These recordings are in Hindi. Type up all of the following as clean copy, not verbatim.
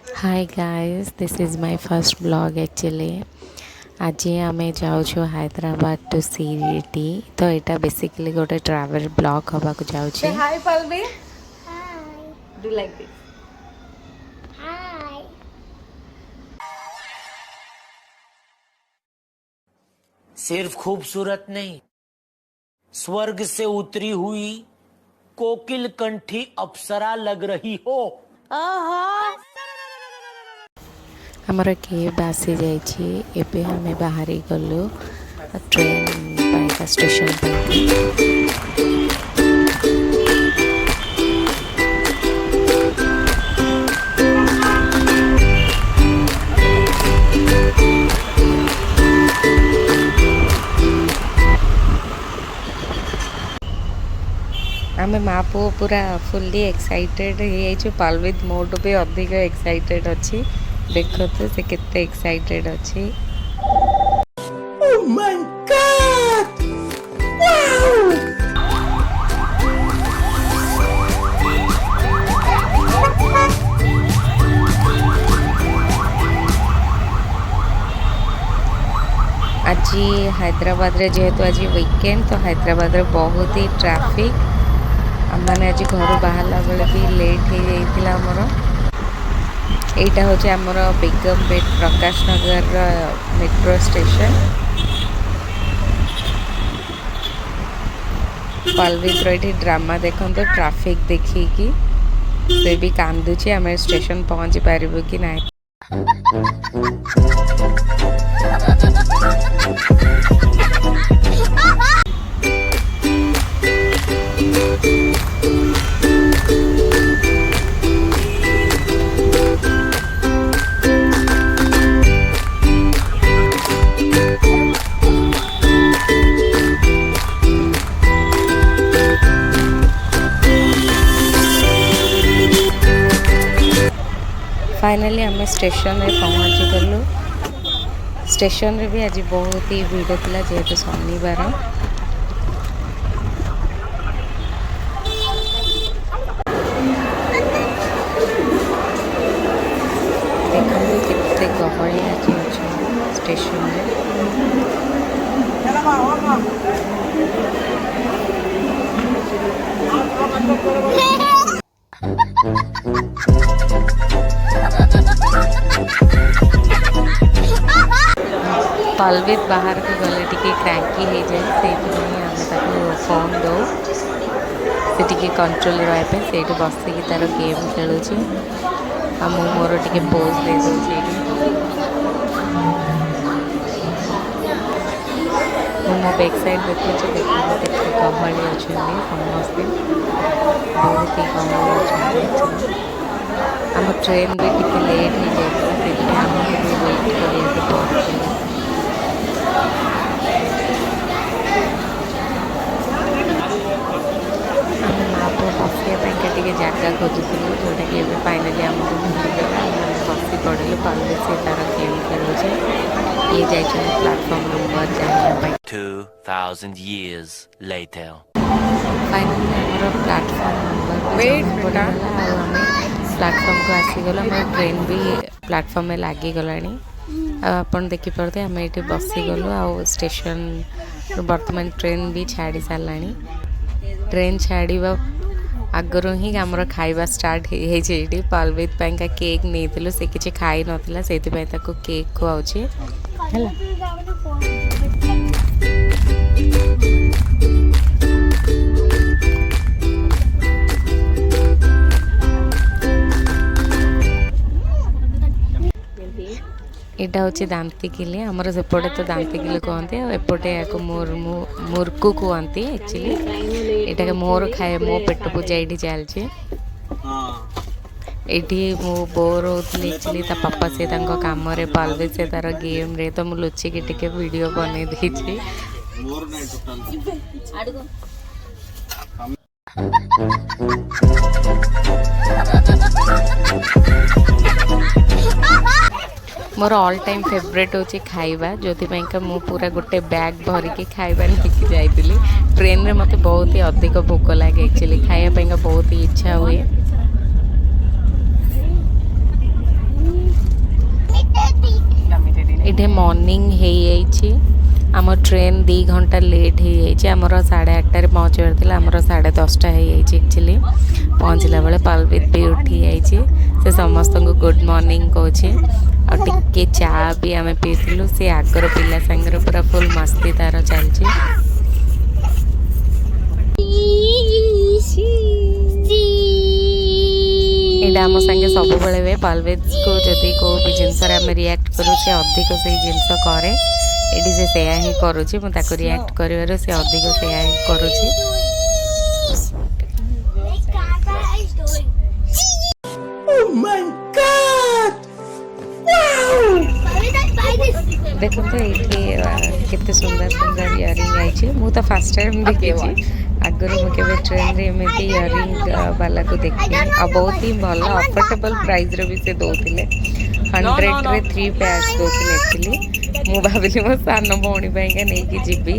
Hi guys, this is my first vlog actually. आज आमे जाऊँ हैदराबाद टू सीटी तो यहाँ बेसिकली गोटे ट्रैवल ब्लॉग हवा को जाऊँ. Hi, Palvi. Hi. Do like this. Hi. सिर्फ खूबसूरत नहीं, स्वर्ग से उतरी हुई कोकिल कंठी अप्सरा लग रही हो. हमर केब आसी जाइए. एबे हमें बाहरी गलु ट्रेन पाइका स्टेशन पाइका. आमे माँ पु पूरा फुल्ली एक्साइटेड हो. पालविद मोटू भी अधिक एक्साइटेड अच्छी. देखो तो से कितने एक्साइटेड अच्छी. Oh my God! Wow! आज हैदराबाद रे जेहेतु आज वीकेंड तो हैदराबाद रे बहुत ही ट्रैफिक. मैंने आज घर बाहर बेले भी लेट हो जाइए. आमर यहाँ हूँ आमर बेगमपेट प्रकाश नगर मेट्रो स्टेशन. पालविद्र ये ड्रामा देखते तो ट्रैफिक देखिकी से भी कांदुची. आम स्टेशन पहुँची पारू कि ना. फाइनली आम स्टेशन रे पहुँची गलु. स्टेशन रे भी आज बहुत ही भीड़ था जेहेतु शनिवार. देखो कितने गहली आज अच्छा स्टेशन रे. पालविद बाहर को गले टी क्रैंकी हो जाए से फोन दो से कंट्रोल रहा से बसिक तार गेम खेलुची. मोर टे पोज दे दूसरी. मो बैक साइड देखो देखते गहली अच्छा समस्ते बहुत ही गहली अच्छा. आम ट्रेन भी टे लेट हो जाता आम वेट करने पड़े. बसवाई जगह खोजुलु जोटा कि फाइनाली आमको मिलगला. बसी पड़े पालि से तार गेम खेलुचे. ये जाइए प्लाटफॉर्म नंबर जाइए 2000 years later. फाइनाली आमर प्लाटफॉर्म नंबर पड़ेगा. प्लाटफॉर्म को आसीगल. आम ट्रेन भी प्लाटफॉर्म में लगिगला. आपन देखिपे आम ये बसीगलु. आ स्टेशन बर्तमान ट्रेन भी छाड़ी सारा. ट्रेन छाड़ा आगर ही आमर खाଇବା स्टार्ट हो. पालविद का केक नहीं से किसी खाई नाला से केक खुआऊे. यहाँ हूँ दांतिकिली. आमर सेपटे तो दांतिकिली कहते एपटे या मुर्कु कहते. एक्चुअली यहाँ मोर खाए मो पेट पूजा ये चलती. ये मु बोर होती एक्चुअली पापा से कम पालवे से तार गेम रे तो मुझे लुचिकी टिके वीडियो बन देती. मोर ऑल टाइम फेवरेट होची खाइबा. जो मु पूरा गोटे बैग भरिकी खाइबा लेकिन जाइली. ट्रेन रे मते बहुत ही अधिक भोक लगे. एक्चुअली खाइबा बहुत ही इच्छा हुए. ये मॉर्निंग आम ट्रेन 2 घंटा लेट हो जाए आमर 8:30 पहुँचार थी आमर 10:30 एक्चुअली पहुँचला बेले पलवित भी उठी जाइए से समस्त को गुड मॉर्निंग कहे और टिके चा भी आम पीलु सी आगर पिला सांगे पूरा फुल मस्ती तार चलती यहाँ आम सागे सब बेले पलवित को जदि कौ भी जिनस रिएक्ट करूँ अधिक से जिनस कै ये से सेया ही करुँची मुझे रिएक्ट कर अधिक सेया ही करुँची देखो तो ये केते सुंदर सुंदर इयरिंग आई मुझे फास्ट टाइम देखी आगर मुझे ट्रेन रे एमती इयरिंग वाला को देखी आ बहुत ही भल अफोर्डेबल प्राइस रे भी से दौले 100 रे 3 पेयर्स दौले एक्चुअली मु भाविली मो सान भौणी नहीं जीवी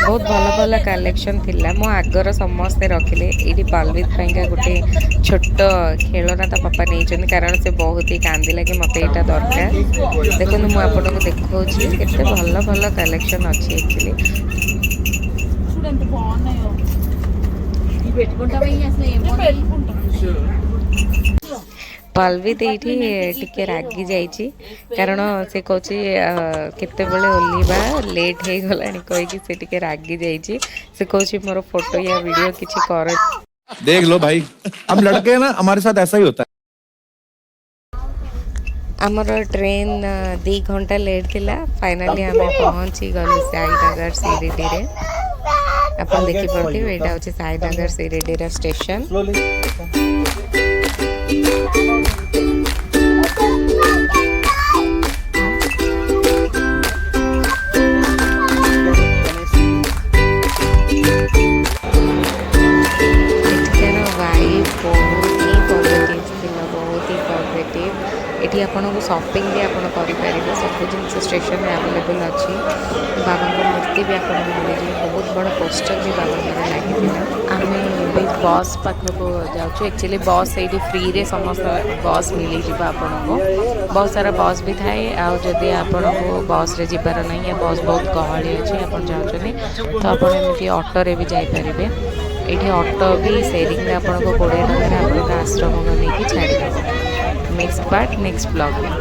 बहुत भल भल कलेक्शन थिला मो आगर समस्ते रखिले ये पलवित गोटे छोट खेलना ता पापा नहीं कारण से बहुत ही कांदिला कि मत यहाँ दरकार देखो मुझे आपको देखा केते भल भल कलेक्शन अच्छी एक्चुअली पलवित ये टिके रागी जाइए कारण से कौच केते बेले ओल्लिबा लेट हो गलानी कहीकि से टिके रागी जाइए से कौच मोर फोटो या वीडियो किसी कर देख लो भाई हम लड़के हैं ना हमारे साथ ऐसा ही होता है आमर ट्रेन 2 घंटा लेट थिला फाइनली आम पहुँची गलु साईनगर शिरडी रे आप देखिपे यहाँ हूँ साईनगर शिरडी स्टेशन ये आपन को शॉपिंग भी आपन करें सब जिन स्टेशन में अवेलेबल अच्छी बाबा मूर्ति भी आपको मिल बहुत बड़ा पोस्टर भी बाबा लगी आम भी बस पाखक जाऊँ एक्चुअली बस ये फ्री रे समस्त बस मिल जाए आपन को बहुत सारा बस भी थाए आदि आपन को बस रे जीवार नहीं है बस बहुत गहली अच्छे आप जाऊँगी तो आपड़ी ऑटो रे भी जापरेंगे ये ऑटो भी सेयरिंग में आपन को 20 टकर आप आश्रम को लेकिन छाड़ नेक्स्ट पार्ट नेक्स्ट ब्लॉग में।